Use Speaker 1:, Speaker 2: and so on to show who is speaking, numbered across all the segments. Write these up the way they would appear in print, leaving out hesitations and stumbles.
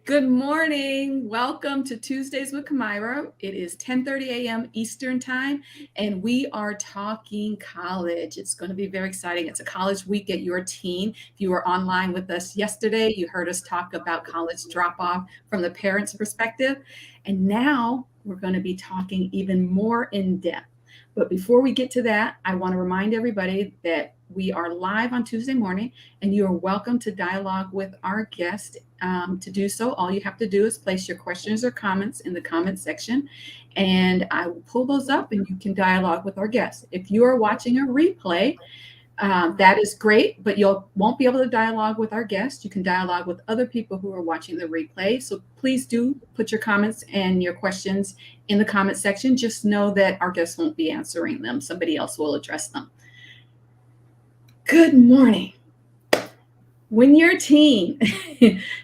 Speaker 1: Good morning. Welcome to Tuesdays with Kamira. It is 10:30 a.m. Eastern Time, and we are talking college. It's going to be very exciting. It's a college week at your teen. If you were online with us yesterday, you heard us talk about college drop-off from the parents' perspective. And now we're going to be talking even more in depth. But before we get to that, I want to remind everybody that we are live on Tuesday morning, and you are welcome to dialogue with our guest. To do so, all you have to do is place your questions or comments in the comment section, and I will pull those up and you can dialogue with our guests. If you are watching a replay, that is great, but you won't be able to dialogue with our guests. You can dialogue with other people who are watching the replay. So please do put your comments and your questions in the comment section. Just know that our guests won't be answering them. Somebody else will address them. Good morning. When your teen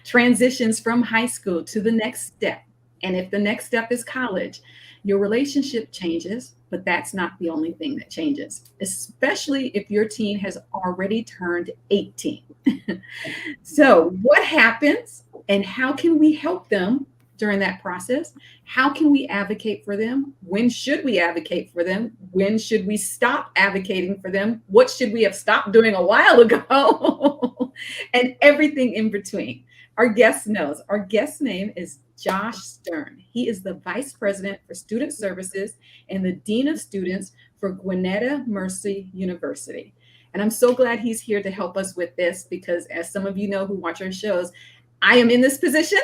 Speaker 1: transitions from high school to the next step, and if the next step is college, your relationship changes, but that's not the only thing that changes, especially if your teen has already turned 18. So, what happens and how can we help them during that process? How can we advocate for them? When should we advocate for them? When should we stop advocating for them? What should we have stopped doing a while ago? And everything in between. Our guest knows. Our guest's name is Josh Stern. He is the Vice President for Student Services and the Dean of Students for Gwinnett Mercy University. And I'm so glad he's here to help us with this because, as some of you know who watch our shows, I am in this position.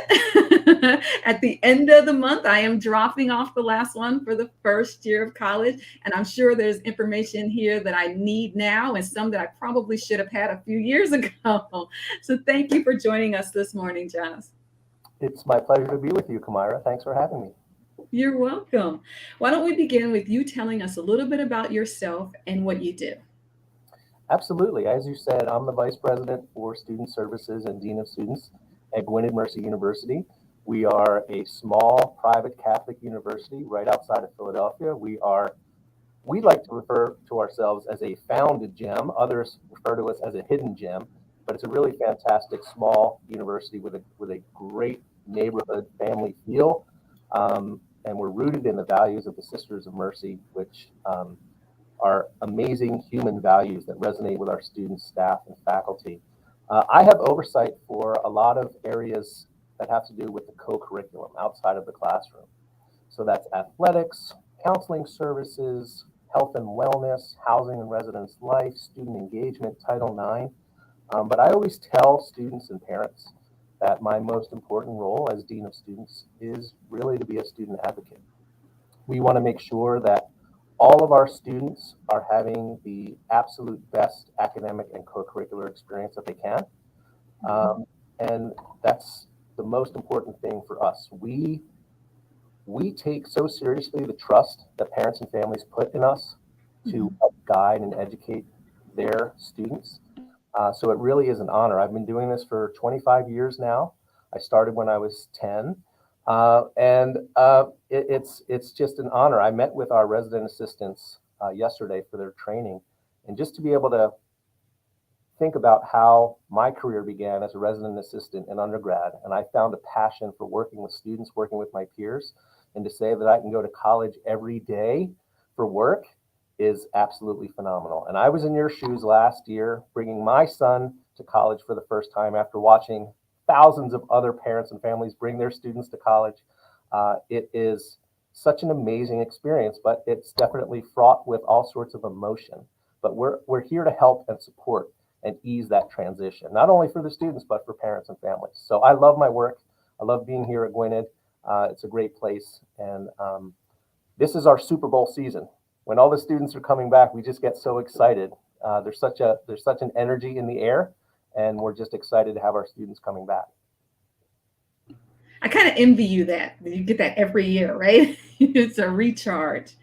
Speaker 1: At the end of the month, I am dropping off the last one for the first year of college. And I'm sure there's information here that I need now and some that I probably should have had a few years ago. So thank you for joining us this morning, Josh.
Speaker 2: It's my pleasure to be with you, Kamira. Thanks for having me.
Speaker 1: You're welcome. Why don't we begin with you telling us a little bit about yourself and what you do?
Speaker 2: Absolutely. As you said, I'm the Vice President for Student Services and Dean of Students at Gwinnett Mercy University. We are a small private Catholic university right outside of Philadelphia. We like to refer to ourselves as a founded gem. Others refer to us as a hidden gem, but it's a really fantastic small university with a great neighborhood family feel. And we're rooted in the values of the Sisters of Mercy, which are amazing human values that resonate with our students, staff, and faculty. I have oversight for a lot of areas that have to do with the co-curriculum outside of the classroom. So that's athletics, counseling services, health and wellness, housing and residence life, student engagement, Title IX. But I always tell students and parents that my most important role as Dean of Students is really to be a student advocate. We want to make sure that all of our students are having the absolute best academic and co-curricular experience that they can. And that's the most important thing for us. We take so seriously the trust that parents and families put in us to help guide and educate their students. So it really is an honor. I've been doing this for 25 years now. I started when I was 10. It's just an honor. I met with our resident assistants yesterday for their training, and just to be able to think about how my career began as a resident assistant in undergrad, and I found a passion for working with students, working with my peers, and to say that I can go to college every day for work is absolutely phenomenal. And I was in your shoes last year, bringing my son to college for the first time after watching thousands of other parents and families bring their students to college. It is such an amazing experience, but it's definitely fraught with all sorts of emotion. But we're here to help and support and ease that transition, not only for the students, but for parents and families. So I love my work. I love being here at Gwinnett. It's a great place. And this is our Super Bowl season. When all the students are coming back, we just get so excited. There's such an energy in the air, and we're just excited to have our students coming back.
Speaker 1: I kind of envy you that you get that every year, right? It's a recharge.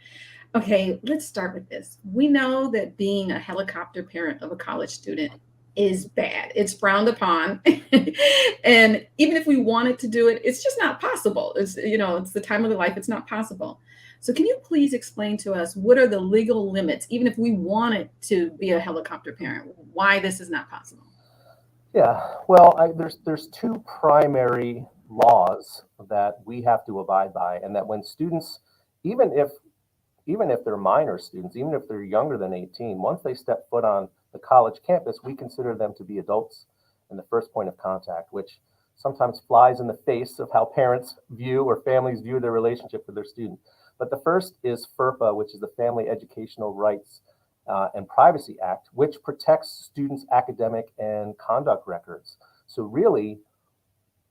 Speaker 1: Okay, let's start with this. We know that being a helicopter parent of a college student is bad. It's frowned upon. And even if we wanted to do it, it's just not possible. It's the time of their life, it's not possible. So can you please explain to us what are the legal limits, even if we wanted to be a helicopter parent, why this is not possible?
Speaker 2: Yeah, well, there's two primary laws that we have to abide by, and that when students, even if even if they're minor students, even if they're younger than 18, once they step foot on the college campus, we consider them to be adults and the first point of contact, which sometimes flies in the face of how parents view or families view their relationship with their student. But the first is FERPA, which is the Family Educational Rights and Privacy Act, which protects students' academic and conduct records. So really,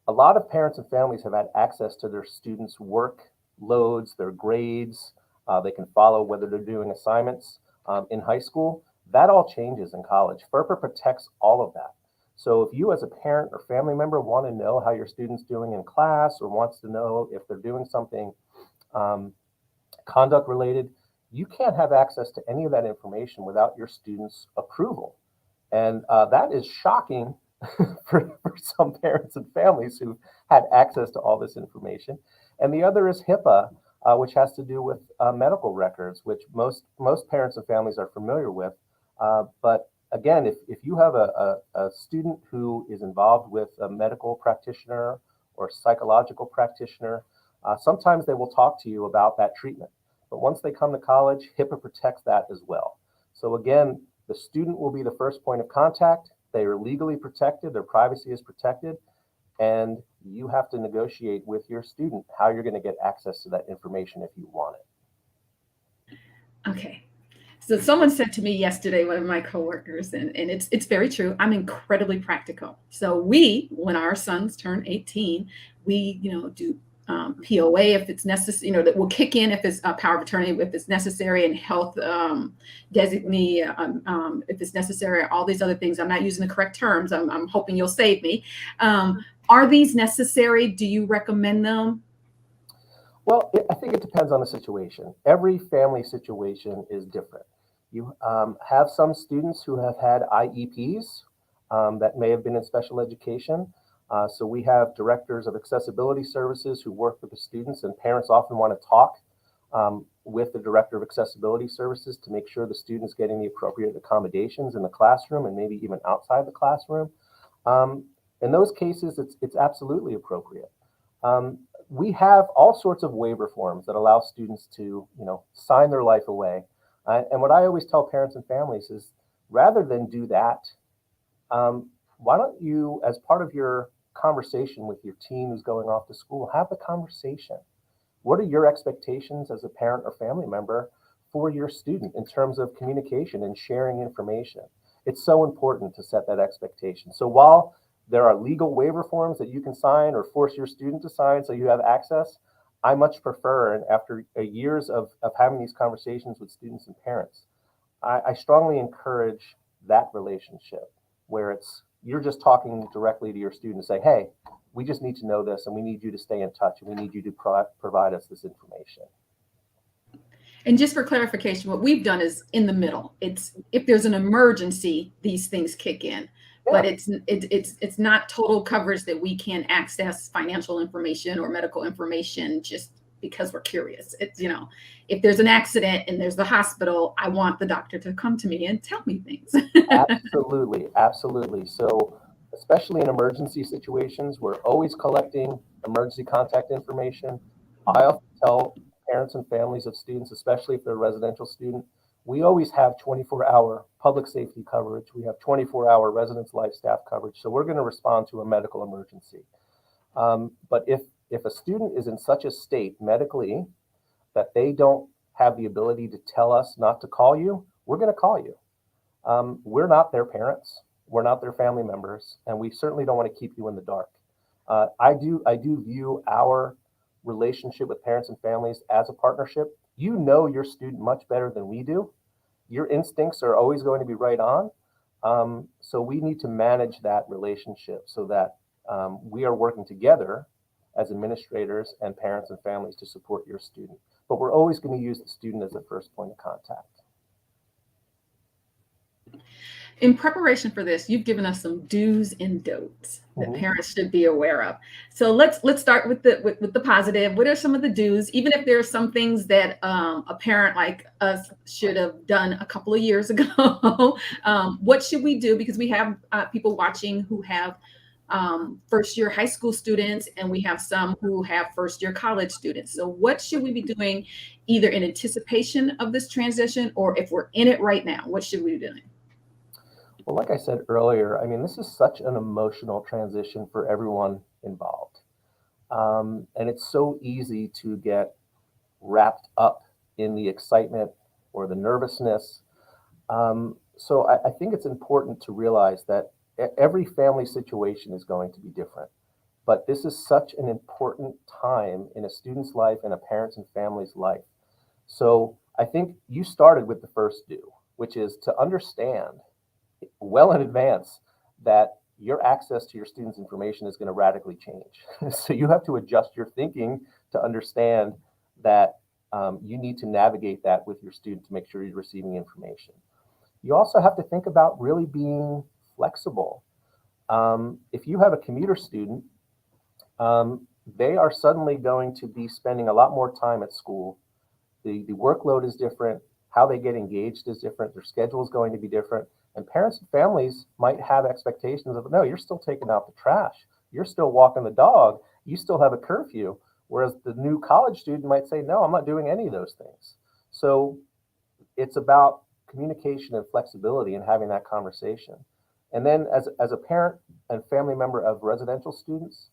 Speaker 2: a lot of parents and families have had access to their students' work loads, their grades. They can follow whether they're doing assignments in high school. That all changes in college. FERPA protects all of that. So if you as a parent or family member want to know how your student's doing in class or wants to know if they're doing something conduct related, you can't have access to any of that information without your student's approval. And that is shocking for some parents and families who had access to all this information. And the other is HIPAA, which has to do with medical records, which most parents and families are familiar with. But again, if you have a student who is involved with a medical practitioner or psychological practitioner, sometimes they will talk to you about that treatment. But once they come to college, HIPAA protects that as well. So again, the student will be the first point of contact. They are legally protected, their privacy is protected, and you have to negotiate with your student how you're going to get access to that information if you want it.
Speaker 1: Okay. So someone said to me yesterday, one of my coworkers, and it's very true. I'm incredibly practical. So when our sons turn 18, we, do POA if it's necessary, that will kick in if it's a power of attorney, if it's necessary, and health designee, if it's necessary, all these other things. I'm not using the correct terms. I'm hoping you'll save me. Are these necessary? Do you recommend them?
Speaker 2: Well, I think it depends on the situation. Every family situation is different. You have some students who have had IEPs that may have been in special education. So we have directors of accessibility services who work with the students, and parents often want to talk with the director of accessibility services to make sure the student's getting the appropriate accommodations in the classroom and maybe even outside the classroom. In those cases, it's absolutely appropriate. We have all sorts of waiver forms that allow students to, sign their life away. And what I always tell parents and families is, rather than do that, why don't you, as part of your conversation with your teen who's going off to school, have the conversation. What are your expectations as a parent or family member for your student in terms of communication and sharing information? It's so important to set that expectation. So while there are legal waiver forms that you can sign or force your student to sign so you have access, I much prefer, and after years of having these conversations with students and parents, I strongly encourage that relationship where you're just talking directly to your student and say, hey, we just need to know this and we need you to stay in touch and we need you to provide us this information.
Speaker 1: And just for clarification, what we've done is in the middle. It's if there's an emergency, these things kick in. Yeah. But it's not total coverage that we can access financial information or medical information just because we're curious. It's, if there's an accident and there's the hospital, I want the doctor to come to me and tell me things.
Speaker 2: Absolutely. Absolutely. So especially in emergency situations, we're always collecting emergency contact information. I often tell parents and families of students, especially if they're a residential student, we always have 24-hour public safety coverage. We have 24-hour residence life staff coverage. So we're going to respond to a medical emergency. But if a student is in such a state medically that they don't have the ability to tell us not to call you, we're going to call you. We're not their parents. We're not their family members. And we certainly don't want to keep you in the dark. I do view our relationship with parents and families as a partnership. You know your student much better than we do. Your instincts are always going to be right on. So we need to manage that relationship so that we are working together as administrators and parents and families to support your student. But we're always going to use the student as the first point of contact.
Speaker 1: In preparation for this, you've given us some do's and don'ts that parents should be aware of. So let's start with the positive. What are some of the do's, even if there are some things that a parent like us should have done a couple of years ago? What should we do? Because we have people watching who have first year high school students, and we have some who have first year college students. So, what should we be doing either in anticipation of this transition or if we're in it right now? What should we be doing?
Speaker 2: Well, like I said earlier, I mean, this is such an emotional transition for everyone involved. And it's so easy to get wrapped up in the excitement or the nervousness. So I think it's important to realize that every family situation is going to be different. But this is such an important time in a student's life and a parent's and family's life. So I think you started with the first do, which is to understand well in advance that your access to your students' information is going to radically change. So you have to adjust your thinking to understand that you need to navigate that with your student to make sure you're receiving information. You also have to think about really being flexible. If you have a commuter student, they are suddenly going to be spending a lot more time at school. The workload is different. How they get engaged is different. Their schedule is going to be different. And parents and families might have expectations of, no, you're still taking out the trash. You're still walking the dog. You still have a curfew. Whereas the new college student might say, no, I'm not doing any of those things. So it's about communication and flexibility and having that conversation. And then as a parent and family member of residential students,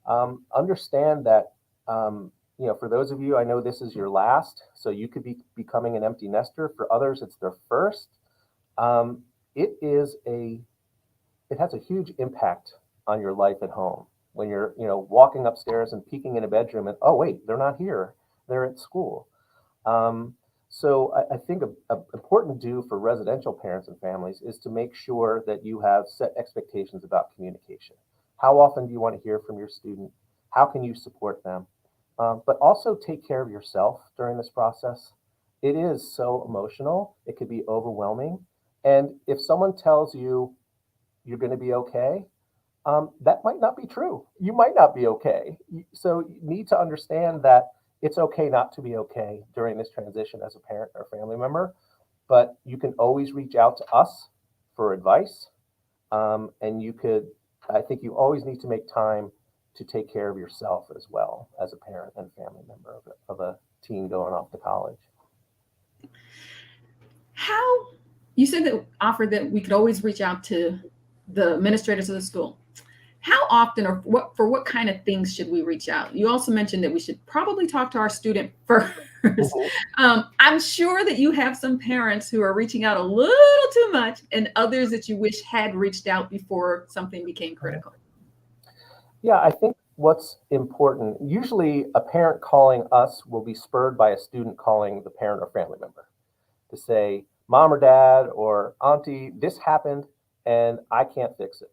Speaker 2: understand that, for those of you, I know this is your last, so you could be becoming an empty nester. For others, it's their first. Um, it is it has a huge impact on your life at home when you're, walking upstairs and peeking in a bedroom and, oh, wait, they're not here. They're at school. Um, so I think a important do for residential parents and families is to make sure that you have set expectations about communication. How often do you want to hear from your student? How can you support them? But also take care of yourself during this process. It is so emotional. It could be overwhelming. And if someone tells you you're going to be okay, that might not be true. You might not be okay. So you need to understand that it's okay not to be okay during this transition as a parent or family member, but you can always reach out to us for advice. And I think you always need to make time to take care of yourself as well as a parent and family member of a teen going off to college.
Speaker 1: How you said that offered that we could always reach out to the administrators of the school. How often or what kind of things should we reach out? You also mentioned that we should probably talk to our student first.
Speaker 2: Mhm.
Speaker 1: I'm sure that you have some parents who are reaching out a little too much and others that you wish had reached out before something became critical.
Speaker 2: Yeah, I think what's important, usually a parent calling us will be spurred by a student calling the parent or family member to say, mom or dad or auntie, this happened and I can't fix it.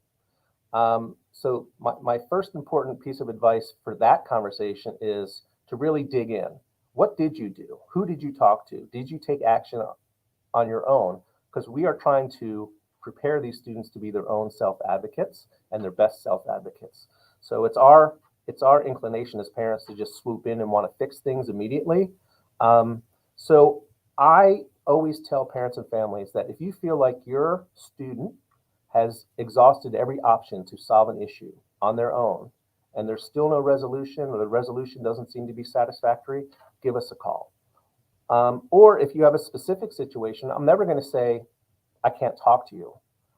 Speaker 2: So my first important piece of advice for that conversation is to really dig in. What did you do? Who did you talk to? Did you take action on your own? Because we are trying to prepare these students to be their own self advocates and their best self advocates. So it's our inclination as parents to just swoop in and want to fix things immediately. So I always tell parents and families that if you feel like your student has exhausted every option to solve an issue on their own and there's still no resolution or the resolution doesn't seem to be satisfactory, give us a call. Or if you have a specific situation, I'm never going to say, I can't talk to you.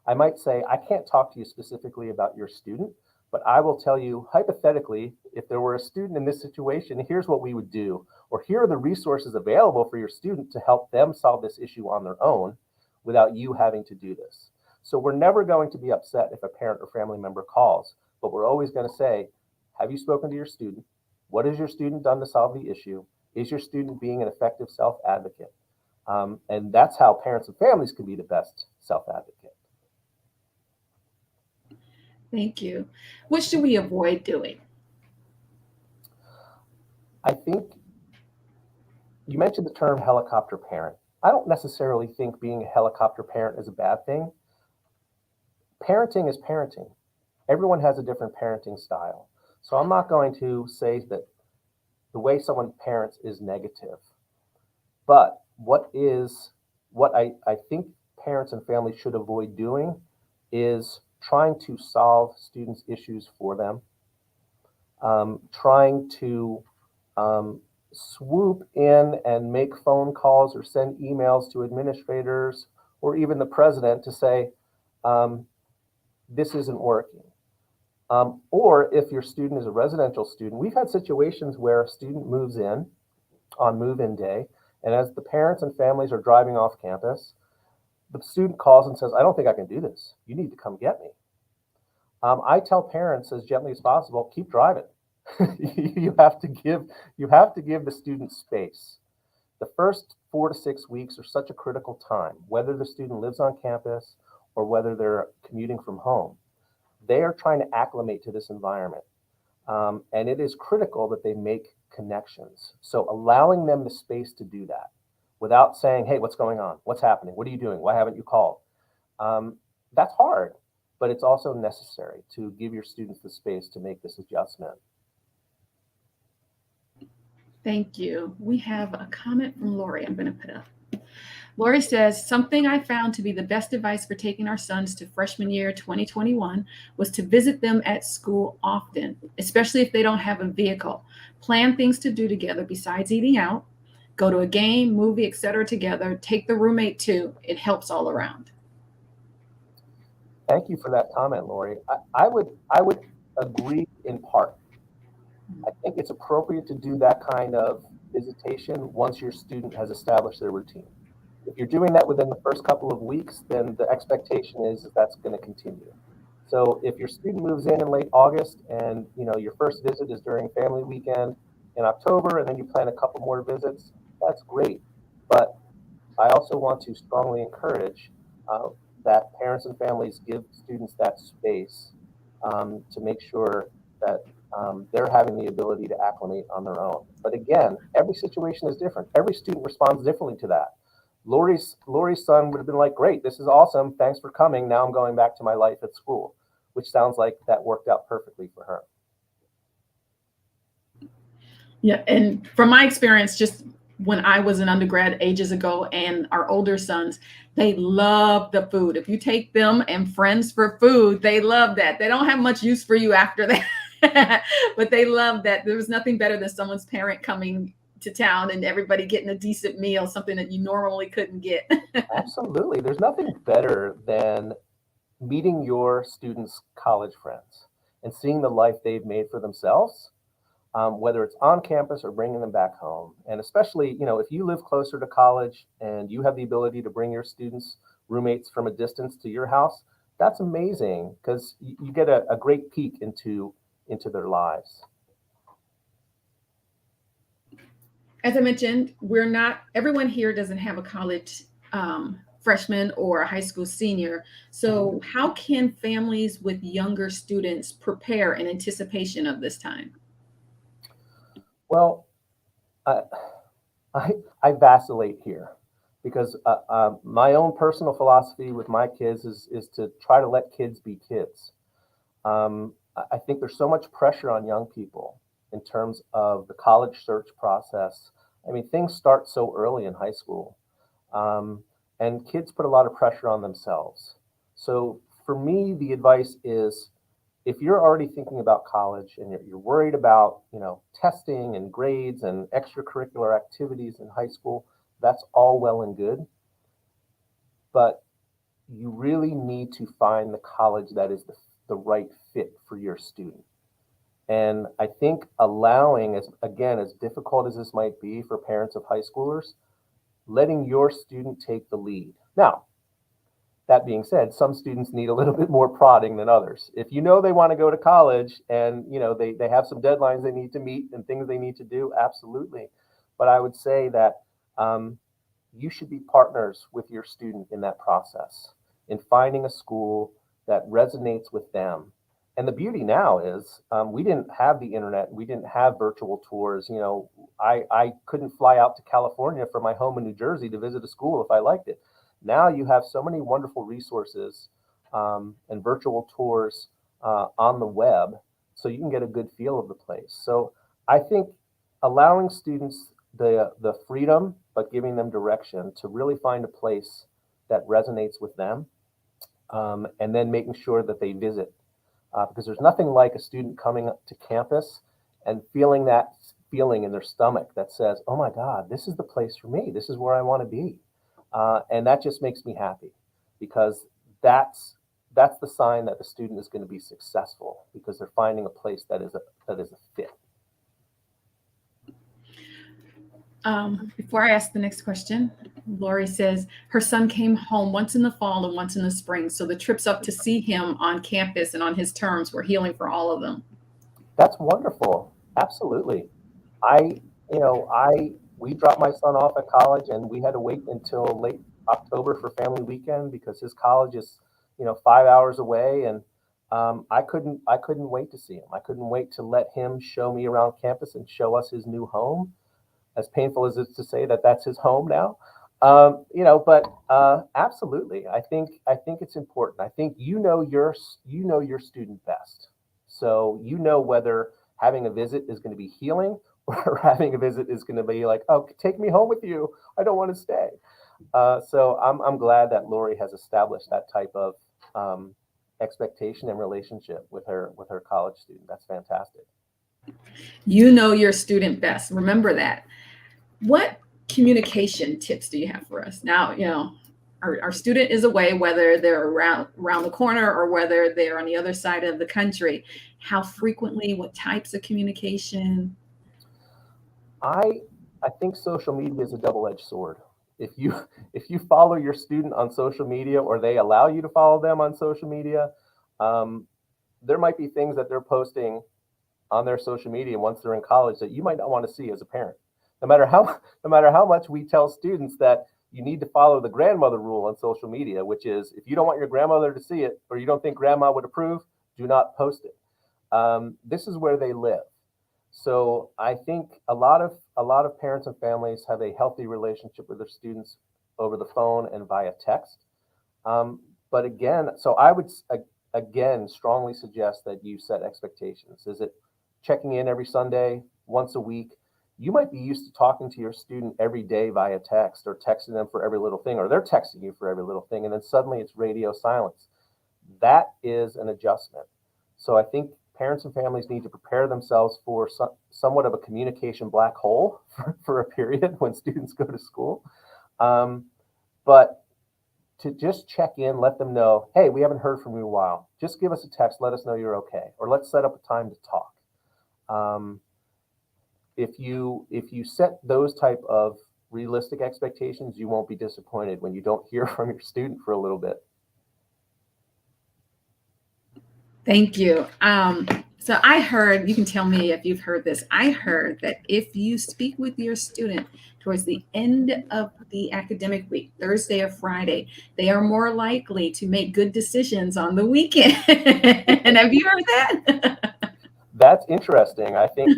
Speaker 2: I might say, I can't talk to you specifically about your student, but I will tell you hypothetically, if there were a student in this situation, here's what we would do, or here are the resources available for your student to help them solve this issue on their own without you having to do this. So we're never going to be upset if a parent or family member calls, but we're always going to say, have you spoken to your student? What has your student done to solve the issue? Is your student being an effective self advocate? And that's how parents and families can be the best self advocate.
Speaker 1: Thank you. What should we avoid doing?
Speaker 2: I think you mentioned the term helicopter parent. I don't necessarily think being a helicopter parent is a bad thing. Parenting is parenting. Everyone has a different parenting style. So I'm not going to say that the way someone parents is negative. But what I think parents and families should avoid doing is trying to solve students' issues for them, trying to swoop in and make phone calls or send emails to administrators or even the president to say, um, this isn't working. Or if your student is a residential student, we've had situations where a student moves in on move-in day, and as the parents and families are driving off campus, the student calls and says, I don't think I can do this. You need to come get me. I tell parents as gently as possible, keep driving. you have to give the student space. The first 4 to 6 weeks are such a critical time, whether the student lives on campus or whether they're commuting from home. They are trying to acclimate to this environment. And it is critical that they make connections. So allowing them the space to do that without saying, hey, what's going on? What's happening? What are you doing? Why haven't you called? That's hard, but it's also necessary to give your students the space to make this adjustment.
Speaker 1: Thank you. We have a comment from Lori I'm going to put up. Lori says, something I found to be the best advice for taking our sons to freshman year 2021 was to visit them at school often, especially if they don't have a vehicle. Plan things to do together besides eating out, go to a game, movie, etc. together, take the roommate too. It helps all around.
Speaker 2: Thank you for that comment, Lori. I would agree in part. I think it's appropriate to do that kind of visitation once your student has established their routine. If you're doing that within the first couple of weeks, then the expectation is that that's going to continue. So if your student moves in late August and your first visit is during family weekend in October, and then you plan a couple more visits, that's great. But I also want to strongly encourage that parents and families give students that space to make sure that they're having the ability to acclimate on their own. But again, every situation is different. Every student responds differently to that. Lori's son would have been like, great, this is awesome. Thanks for coming. Now I'm going back to my life at school, which sounds like that worked out perfectly for her.
Speaker 1: Yeah, and from my experience, just when I was an undergrad ages ago, and our older sons, they love the food. If you take them and friends for food, they love that. They don't have much use for you after that, but they love that. There was nothing better than someone's parent coming to town and everybody getting a decent meal, something that you normally couldn't get.
Speaker 2: Absolutely. There's nothing better than meeting your students' college friends and seeing the life they've made for themselves, whether it's on campus or bringing them back home. And especially, if you live closer to college and you have the ability to bring your students, roommates from a distance to your house, that's amazing because you get a great peek into their lives.
Speaker 1: As I mentioned, everyone here doesn't have a college freshman or a high school senior. So how can families with younger students prepare in anticipation of this time?
Speaker 2: Well, I, I vacillate here because my own personal philosophy with my kids is to try to let kids be kids. I think there's so much pressure on young people in terms of the college search process. I mean, things start so early in high school, and kids put a lot of pressure on themselves. So for me, the advice is if you're already thinking about college and you're worried about, testing and grades and extracurricular activities in high school, that's all well and good. But you really need to find the college that is the right fit for your student. And I think allowing, as difficult as this might be for parents of high schoolers, letting your student take the lead. Now, that being said, some students need a little bit more prodding than others. If you know they want to go to college and they have some deadlines they need to meet and things they need to do, absolutely. But I would say that you should be partners with your student in that process, in finding a school that resonates with them. And the beauty now is we didn't have the internet. We didn't have virtual tours. I couldn't fly out to California from my home in New Jersey to visit a school if I liked it. Now you have so many wonderful resources and virtual tours on the web, so you can get a good feel of the place. So I think allowing students the freedom, but giving them direction to really find a place that resonates with them and then making sure that they visit. Because there's nothing like a student coming to campus and feeling that feeling in their stomach that says, oh my God, this is the place for me. This is where I want to be. And that just makes me happy because that's the sign that the student is going to be successful because they're finding a place that is a fit.
Speaker 1: Before I ask the next question, Lori says her son came home once in the fall and once in the spring. So the trips up to see him on campus and on his terms were healing for all of them.
Speaker 2: That's wonderful. Absolutely. I, we dropped my son off at college and we had to wait until late October for family weekend because his college is, 5 hours away. And I couldn't wait to see him. I couldn't wait to let him show me around campus and show us his new home. As painful as it's to say that that's his home now. But absolutely, I think it's important. I think you know your student best, so you know whether having a visit is going to be healing or having a visit is going to be like, oh, take me home with you. I don't want to stay. So I'm glad that Lori has established that type of expectation and relationship with her college student. That's fantastic.
Speaker 1: You know your student best. Remember that. What communication tips do you have for us? Now, our student is away, whether they're around the corner or whether they're on the other side of the country. How frequently, what types of communication?
Speaker 2: I I think social media is a double-edged sword. If you if you follow your student on social media or they allow you to follow them on social media, um, there might be things that they're posting on their social media once they're in college that you might not want to see as a parent. No matter how much we tell students that you need to follow the grandmother rule on social media, which is if you don't want your grandmother to see it or you don't think grandma would approve, do not post it. This is where they live. So I think a lot of parents and families have a healthy relationship with their students over the phone and via text. Um, but again, so I would again strongly suggest that you set expectations. Is it checking in every Sunday, once a week? You might be used to talking to your student every day via text or texting them for every little thing, or they're texting you for every little thing, and then suddenly it's radio silence. That is an adjustment. So I think parents and families need to prepare themselves for somewhat of a communication black hole for a period when students go to school. Um, but to just check in, let them know, hey, we haven't heard from you in a while. Just give us a text, let us know you're okay, or let's set up a time to talk. Um, if you set those type of realistic expectations, you won't be disappointed when you don't hear from your student for a little bit.
Speaker 1: Thank you. So I heard, you can tell me if you've heard this. I heard that if you speak with your student towards the end of the academic week, Thursday or Friday, they are more likely to make good decisions on the weekend. And have you heard that?
Speaker 2: That's interesting. I think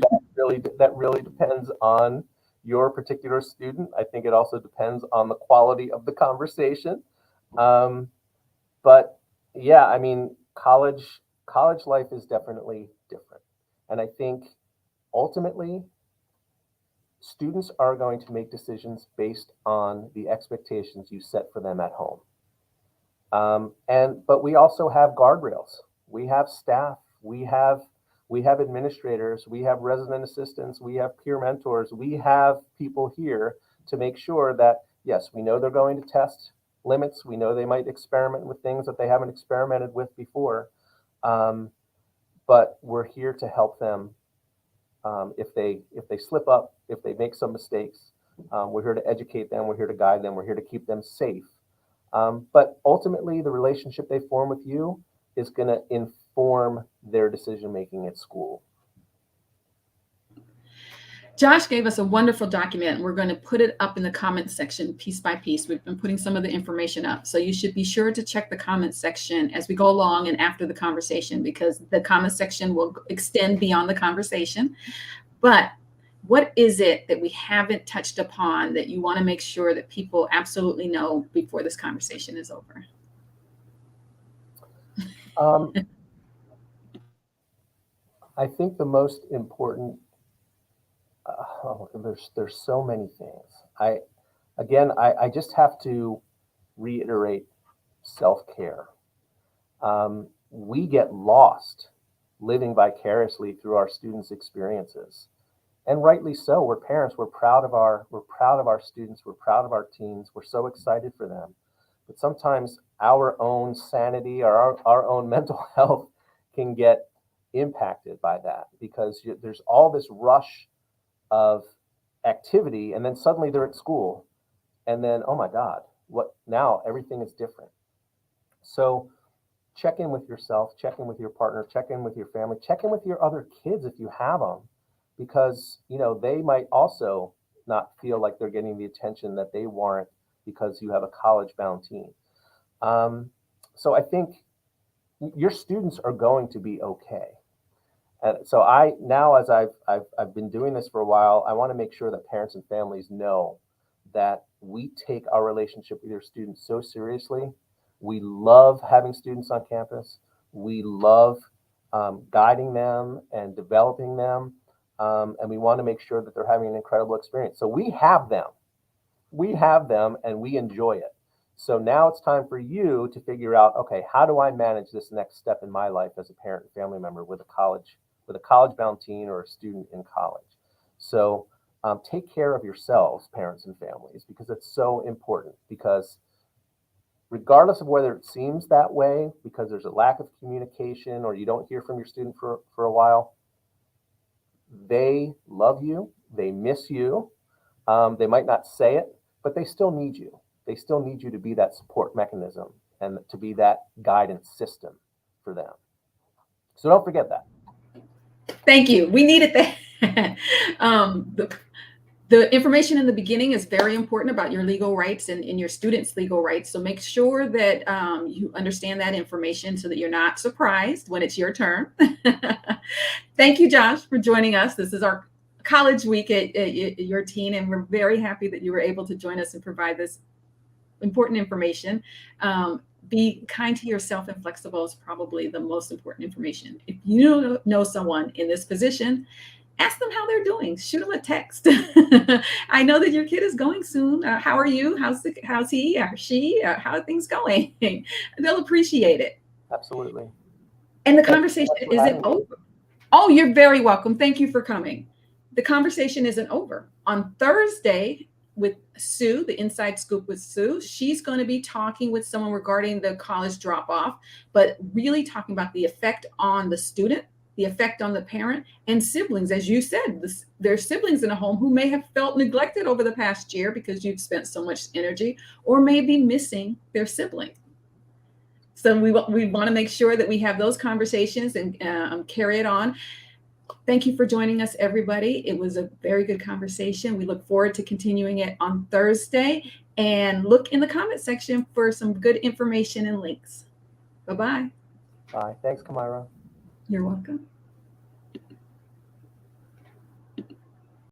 Speaker 2: that really depends on your particular student. I think it also depends on the quality of the conversation. Um, but yeah, I mean, college life is definitely different, and I think ultimately students are going to make decisions based on the expectations you set for them at home. And but we also have guardrails. We have staff. We have administrators. We have resident assistants. We have peer mentors. We have people here to make sure that yes, we know they're going to test limits. We know they might experiment with things that they haven't experimented with before. Um, but we're here to help them if they slip up, if they make some mistakes. We're here to educate them. We're here to guide them. We're here to keep them safe. But ultimately, the relationship they form with you is going to inform their decision making at school.
Speaker 1: Josh gave us a wonderful document. We're going to put it up in the comment section piece by piece. We've been putting some of the information up. So you should be sure to check the comment section as we go along and after the conversation, because the comment section will extend beyond the conversation. But what is it that we haven't touched upon that you want to make sure that people absolutely know before this conversation is over?
Speaker 2: Um, I think the most important. There's so many things. I just have to reiterate self care. We get lost living vicariously through our students' experiences, and rightly so. We're parents. We're proud of our students. We're proud of our teens. We're so excited for them. But sometimes our own sanity or our own mental health can get impacted by that because there's all this rush of activity, and then suddenly they're at school, and then oh my God, what now? Everything is different. So check in with yourself, check in with your partner, check in with your family, check in with your other kids if you have them, because they might also not feel like they're getting the attention that they warrant because you have a college-bound teen. Um, so I think your students are going to be okay. And so I now, as I've been doing this for a while, I want to make sure that parents and families know that we take our relationship with your students so seriously. We love having students on campus. We love guiding them and developing them, and we want to make sure that they're having an incredible experience. So we have them, and we enjoy it. So now it's time for you to figure out, okay, how do I manage this next step in my life as a parent and family member with a college-bound teen or a student in college? So take care of yourselves, parents and families, because it's so important. Because regardless of whether it seems that way, because there's a lack of communication or you don't hear from your student for a while, they love you, they miss you. They might not say it, but they still need you. They still need you to be that support mechanism and to be that guidance system for them. So don't forget that.
Speaker 1: Thank you. We needed that. The information in the beginning is very important about your legal rights and your students' legal rights. So make sure that you understand that information so that you're not surprised when it's your turn. Thank you, Josh, for joining us. This is our college week at your teen, and we're very happy that you were able to join us and provide this important information. Be kind to yourself and flexible is probably the most important information. If you know someone in this position, ask them how they're doing. Shoot them a text. I know that your kid is going soon. How are you? How's he or she? How are things going? They'll appreciate it.
Speaker 2: Absolutely.
Speaker 1: And the
Speaker 2: Thank you so
Speaker 1: conversation
Speaker 2: much for
Speaker 1: isn't
Speaker 2: having me.
Speaker 1: over. Oh, you're very welcome. Thank you for coming. The conversation isn't over. On Thursday, with Sue, the Inside Scoop with Sue, she's going to be talking with someone regarding the college drop off, but really talking about the effect on the student, the effect on the parent, and siblings. As you said, there's siblings in a home who may have felt neglected over the past year because you've spent so much energy, or may be missing their sibling. So we want to make sure that we have those conversations and carry it on. Thank you for joining us, everybody. It was a very good conversation. We look forward to continuing it on Thursday. And look in the comment section for some good information and links. Bye-bye.
Speaker 2: Bye. Thanks, Kamira.
Speaker 1: You're welcome.